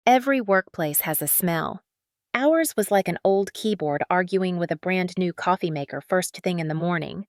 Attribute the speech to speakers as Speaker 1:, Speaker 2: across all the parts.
Speaker 1: Every workplace has a smell. Ours was like an old keyboard arguing with a brand new coffee maker first thing in the morning.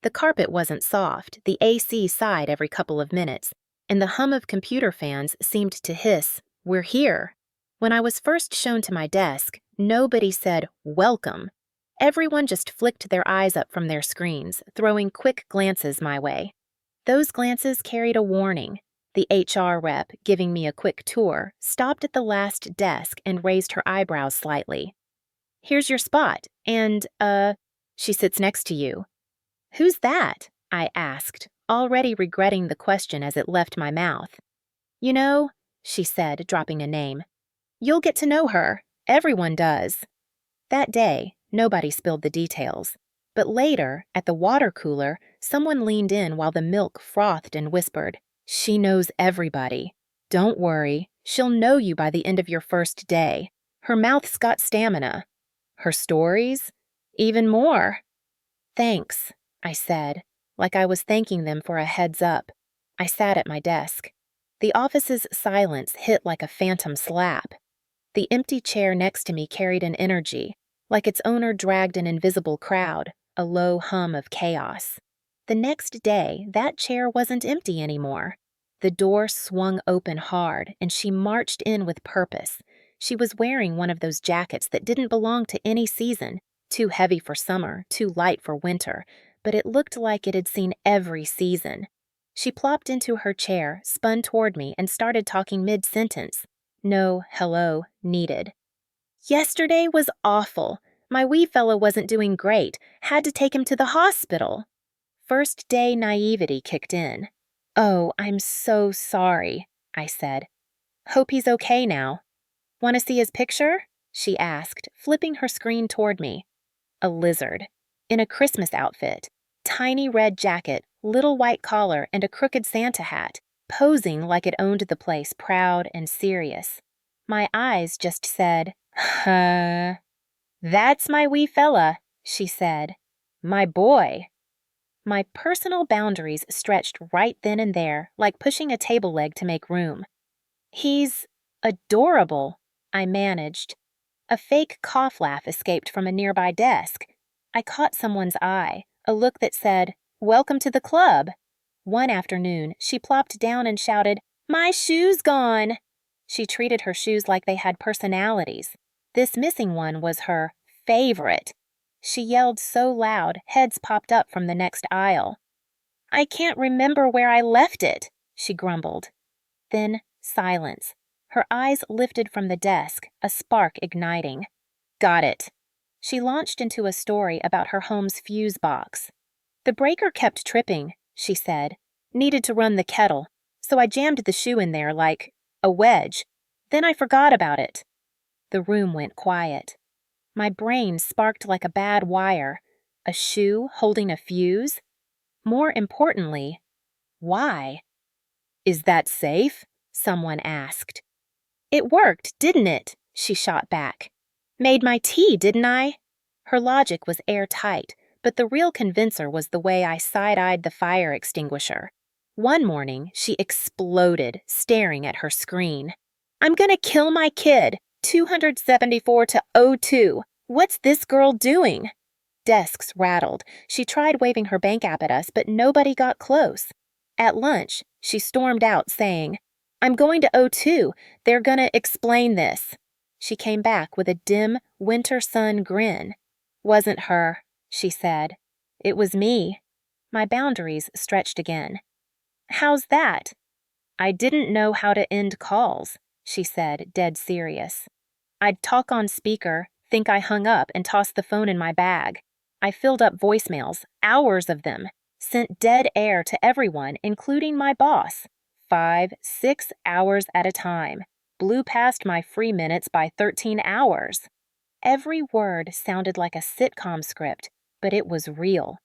Speaker 1: The carpet wasn't soft, the AC sighed every couple of minutes, and the hum of computer fans seemed to hiss, "We're here." When I was first shown to my desk, nobody said, "Welcome." Everyone just flicked their eyes up from their screens, throwing quick glances my way. Those glances carried a warning. The HR rep, giving me a quick tour, stopped at the last desk and raised her eyebrows slightly. "Here's your spot, and, she sits next to you." "Who's that?" I asked, already regretting the question as it left my mouth. "You know," she said, dropping a name, "you'll get to know her. Everyone does." That day, nobody spilled the details. But later, at the water cooler, someone leaned in while the milk frothed and whispered, "She knows everybody. Don't worry, she'll know you by the end of your first day. Her mouth's got stamina. Her stories? Even more." "Thanks," I said, like I was thanking them for a heads up. I sat at my desk. The office's silence hit like a phantom slap. The empty chair next to me carried an energy, like its owner dragged an invisible crowd, a low hum of chaos. The next day, that chair wasn't empty anymore. The door swung open hard, and she marched in with purpose. She was wearing one of those jackets that didn't belong to any season, too heavy for summer, too light for winter, but it looked like it had seen every season. She plopped into her chair, spun toward me, and started talking mid-sentence. No hello needed. "Yesterday was awful. My wee fellow wasn't doing great. Had to take him to the hospital." First day naivety kicked in. "Oh, I'm so sorry," I said. "Hope he's okay now." "Want to see his picture?" she asked, flipping her screen toward me. A lizard. In a Christmas outfit. Tiny red jacket, little white collar, and a crooked Santa hat, posing like it owned the place, proud and serious. My eyes just said, "Huh." "That's my wee fella," she said. "My boy." My personal boundaries stretched right then and there, like pushing a table leg to make room. "He's adorable," I managed. A fake cough laugh escaped from a nearby desk. I caught someone's eye, a look that said, "Welcome to the club." One afternoon, she plopped down and shouted, "My shoe's gone!" She treated her shoes like they had personalities. This missing one was her favorite. She yelled so loud, heads popped up from the next aisle. "I can't remember where I left it," she grumbled. Then silence. Her eyes lifted from the desk, a spark igniting. "Got it." She launched into a story about her home's fuse box. "The breaker kept tripping," she said. "Needed to run the kettle, so I jammed the shoe in there like a wedge. Then I forgot about it." The room went quiet. My brain sparked like a bad wire. A shoe holding a fuse? More importantly, why? "Is that safe?" someone asked. "It worked, didn't it?" she shot back. "Made my tea, didn't I?" Her logic was airtight, but the real convincer was the way I side-eyed the fire extinguisher. One morning, she exploded, staring at her screen. "I'm gonna kill my kid. 274 to 02. What's this girl doing?" Desks rattled. She tried waving her bank app at us, but nobody got close. At lunch, she stormed out saying, "I'm going to O2. They're gonna explain this." She came back with a dim, winter sun grin. "Wasn't her," she said. "It was me." My boundaries stretched again. "How's that?" "I didn't know how to end calls," she said, dead serious. "I'd talk on speaker, think I hung up, and toss the phone in my bag. I filled up voicemails, hours of them, sent dead air to everyone, including my boss. 5, 6 hours at a time. Blew past my free minutes by 13 hours. Every word sounded like a sitcom script, but it was real.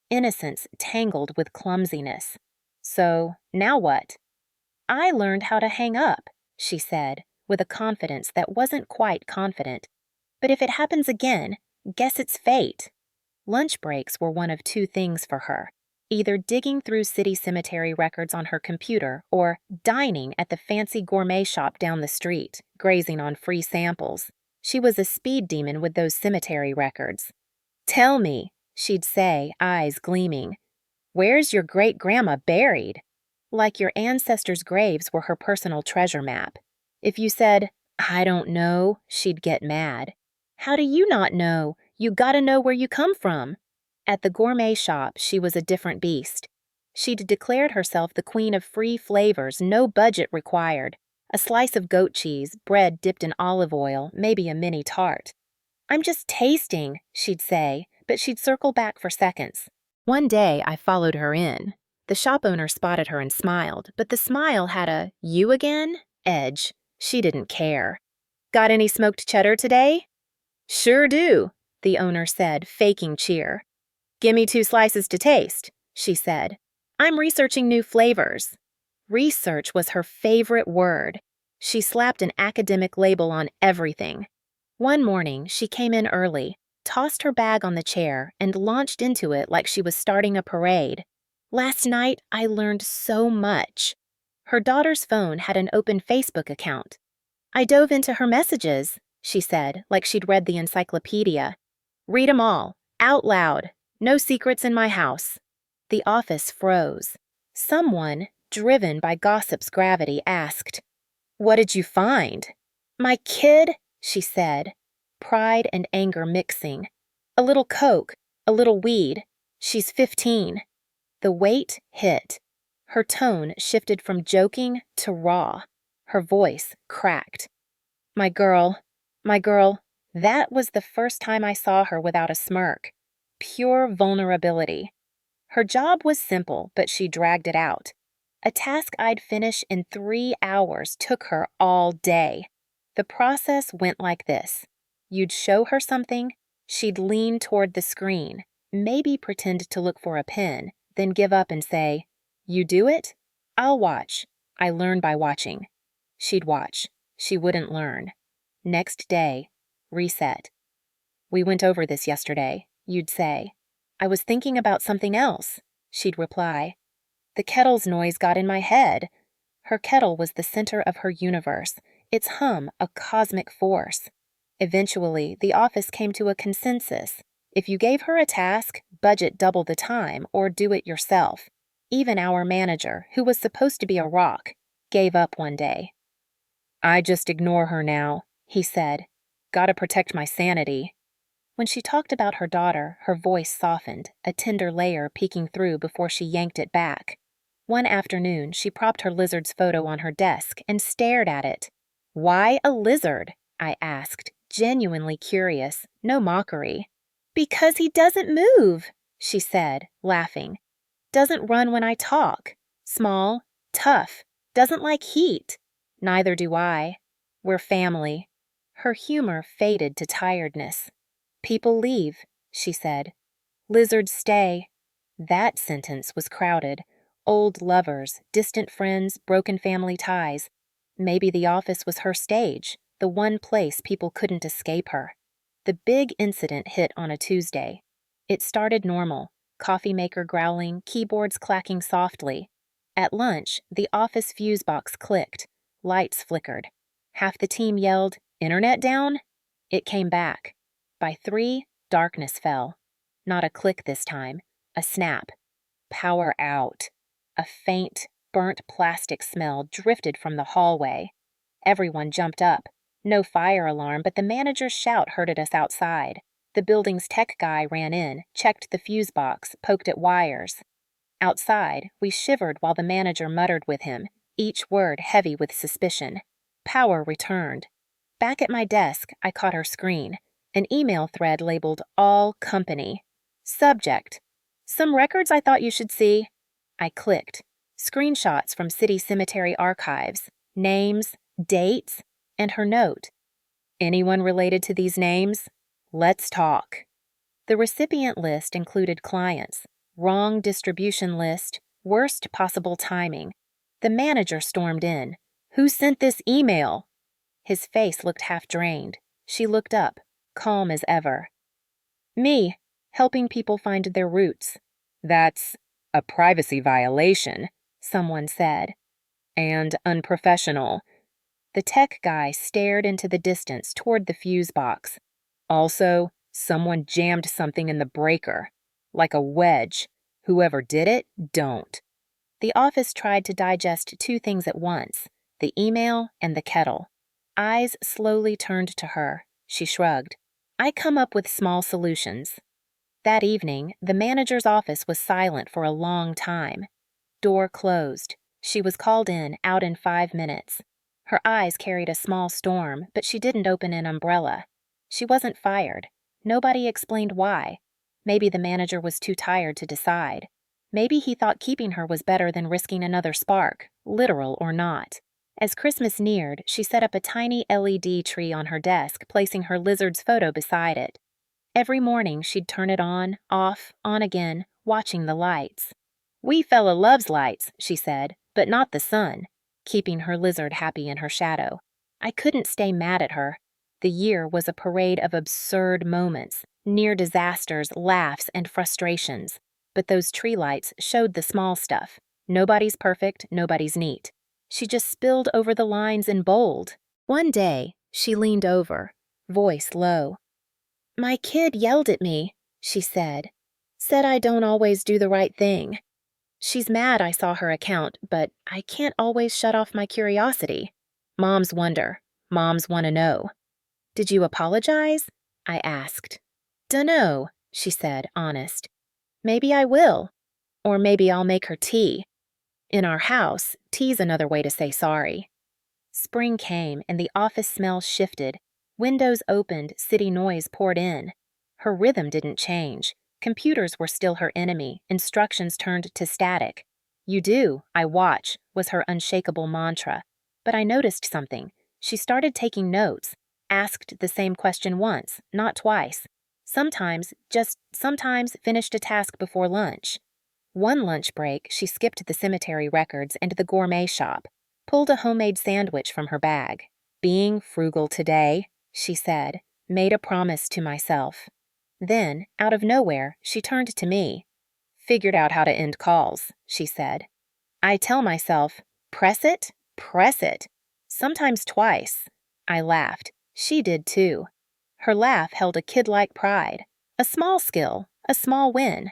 Speaker 1: Innocence tangled with clumsiness. So, now what? "I learned how to hang up," she said, with a confidence that wasn't quite confident. "But if it happens again, guess it's fate." Lunch breaks were one of two things for her. either digging through city cemetery records on her computer or dining at the fancy gourmet shop down the street, grazing on free samples. She was a speed demon with those cemetery records. "Tell me," she'd say, eyes gleaming, "where's your great-grandma buried?" Like your ancestors' graves were her personal treasure map. If you said, "I don't know," she'd get mad. "How do you not know? You gotta know where you come from." At the gourmet shop, she was a different beast. She'd declared herself the queen of free flavors, no budget required. A slice of goat cheese, bread dipped in olive oil, maybe a mini tart. "I'm just tasting," she'd say, but she'd circle back for seconds. One day, I followed her in. The shop owner spotted her and smiled, but the smile had a "you again?" edge. She didn't care. "Got any smoked cheddar today?" "Sure do," the owner said, faking cheer. "Gimme 2 slices to taste," she said. "I'm researching new flavors." Research was her favorite word. She slapped an academic label on everything. One morning, she came in early, tossed her bag on the chair, and launched into it like she was starting a parade. "Last night, I learned so much." Her daughter's phone had an open Facebook account. "I dove into her messages," she said, like she'd read the encyclopedia. "Read 'em all, out loud. No secrets in my house." The office froze. Someone, driven by gossip's gravity, asked, "What did you find?" "My kid," she said, pride and anger mixing. "A little coke, a little weed. She's 15. The weight hit. Her tone shifted from joking to raw. Her voice cracked. My girl, my girl." That was the first time I saw her without a smirk. Pure vulnerability. Her job was simple, but she dragged it out. A task I'd finish in 3 hours took her all day. The process went like this. You'd show her something, she'd lean toward the screen, maybe pretend to look for a pen, then give up and say, "You do it? I'll watch. I learn by watching." She'd watch. She wouldn't learn. Next day, reset. "We went over this yesterday," you'd say. "I was thinking about something else," she'd reply. The kettle's noise got in my head. Her kettle was the center of her universe, its hum a cosmic force. Eventually, the office came to a consensus. If you gave her a task, budget double the time or do it yourself. Even our manager, who was supposed to be a rock, gave up one day. "I just ignore her now," he said. "Gotta protect my sanity." When she talked about her daughter, her voice softened, a tender layer peeking through before she yanked it back. One afternoon, she propped her lizard's photo on her desk and stared at it. "Why a lizard?" I asked, genuinely curious, no mockery. "Because he doesn't move," she said, laughing. "Doesn't run when I talk. Small, tough, doesn't like heat. Neither do I. We're family." Her humor faded to tiredness. "People leave," she said. "Lizards stay." That sentence was crowded. Old lovers, distant friends, broken family ties. Maybe the office was her stage, the one place people couldn't escape her. The big incident hit on a Tuesday. It started normal, coffee maker growling, keyboards clacking softly. At lunch, the office fuse box clicked. Lights flickered. Half the team yelled, "Internet down?" It came back. By 3, darkness fell. Not a click this time, a snap. Power out. A faint, burnt plastic smell drifted from the hallway. Everyone jumped up. No fire alarm, but the manager's shout herded us outside. The building's tech guy ran in, checked the fuse box, poked at wires. Outside, we shivered while the manager muttered with him, each word heavy with suspicion. Power returned. Back at my desk, I caught her screen. An email thread labeled All Company. Subject: "Some records I thought you should see." I clicked. Screenshots from city cemetery archives, names, dates, and her note. "Anyone related to these names? Let's talk." The recipient list included clients. Wrong distribution list, worst possible timing. The manager stormed in. "Who sent this email?" His face looked half drained. She looked up, calm as ever. "Me, helping people find their roots." "That's A privacy violation, someone said. And unprofessional. The tech guy stared into the distance toward the fuse box. Also, someone jammed something in the breaker. Like a wedge. Whoever did it, don't. The office tried to digest two things at once, the email and the kettle. Eyes slowly turned to her. She shrugged. I come up with small solutions. That evening, the manager's office was silent for a long time. Door closed. She was called in, out in 5 minutes. Her eyes carried a small storm, but she didn't open an umbrella. She wasn't fired. Nobody explained why. Maybe the manager was too tired to decide. Maybe he thought keeping her was better than risking another spark, literal or not. As Christmas neared, she set up a tiny LED tree on her desk, placing her lizard's photo beside it. Every morning, she'd turn it on, off, on again, watching the lights. "We fella loves lights," she said, "but not the sun," keeping her lizard happy in her shadow. I couldn't stay mad at her. The year was a parade of absurd moments, near disasters, laughs, and frustrations. But those tree lights showed the small stuff. Nobody's perfect, nobody's neat. She just spilled over the lines in bold. One day, she leaned over, voice low. "My kid yelled at me," she said. "Said I don't always do the right thing. She's mad I saw her account, but I can't always shut off my curiosity. Moms wonder. Moms want to know." "Did you apologize?" I asked. "Dunno," she said, honest. "Maybe I will. Or maybe I'll make her tea. In our house, tea's another way to say sorry." Spring came and the office smell shifted. Windows opened, city noise poured in. Her rhythm didn't change. Computers were still her enemy, instructions turned to static. "You do, I watch," was her unshakable mantra. But I noticed something. She started taking notes, asked the same question once, not twice. Sometimes, just sometimes, finished a task before lunch. One lunch break, she skipped the cemetery records and the gourmet shop, pulled a homemade sandwich from her bag. "Being frugal today," she said, made a promise to myself. Then, out of nowhere, she turned to me. "Figured out how to end calls," she said. I tell myself, press it, press it. Sometimes twice. I laughed. She did too. Her laugh held a kid-like pride. A small skill, a small win.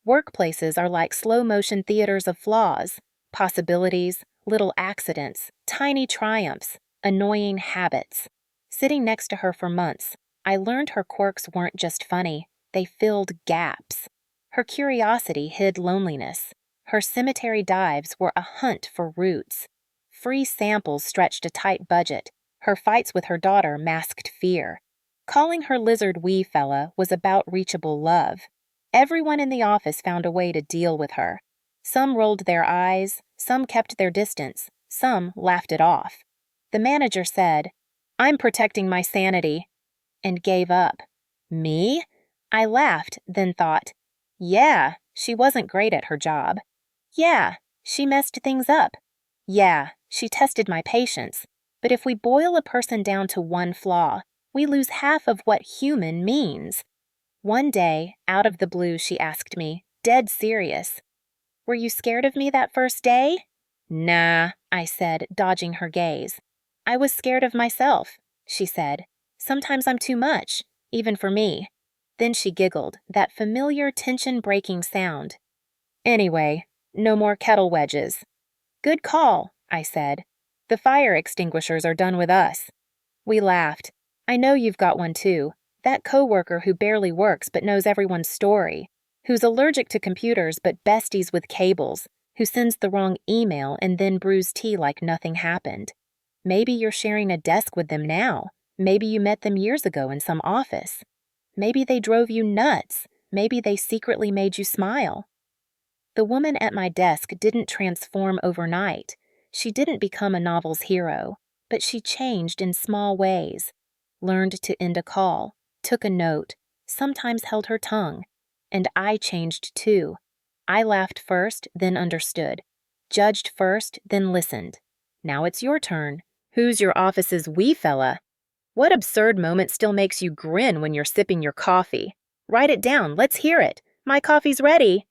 Speaker 1: Workplaces are like slow-motion theaters of flaws, possibilities, little accidents, tiny triumphs, annoying habits. Sitting next to her for months, I learned her quirks weren't just funny, they filled gaps. Her curiosity hid loneliness. Her cemetery dives were a hunt for roots. Free samples stretched a tight budget. Her fights with her daughter masked fear. Calling her lizard wee fella was about reachable love. Everyone in the office found a way to deal with her. Some rolled their eyes, some kept their distance, some laughed it off. The manager said, "I'm protecting my sanity," and gave up. Me? I laughed, then thought, yeah, she wasn't great at her job. Yeah, she messed things up. Yeah, she tested my patience. But if we boil a person down to one flaw, we lose half of what human means. One day, out of the blue, she asked me, dead serious, "Were you scared of me that first day?" "Nah," I said, dodging her gaze. "I was scared of myself," she said. "Sometimes I'm too much, even for me." Then she giggled, that familiar tension-breaking sound. "Anyway, no more kettle wedges." "Good call," I said. "The fire extinguishers are done with us." We laughed. "I know you've got one too. That coworker who barely works but knows everyone's story, who's allergic to computers but besties with cables, who sends the wrong email and then brews tea like nothing happened. Maybe you're sharing a desk with them now. Maybe you met them years ago in some office. Maybe they drove you nuts. Maybe they secretly made you smile." The woman at my desk didn't transform overnight. She didn't become a novel's hero, but she changed in small ways. Learned to end a call, took a note, sometimes held her tongue. And I changed too. I laughed first, then understood. Judged first, then listened. Now it's your turn. Who's your office's wee fella? What absurd moment still makes you grin when you're sipping your coffee? Write it down, let's hear it. My coffee's ready.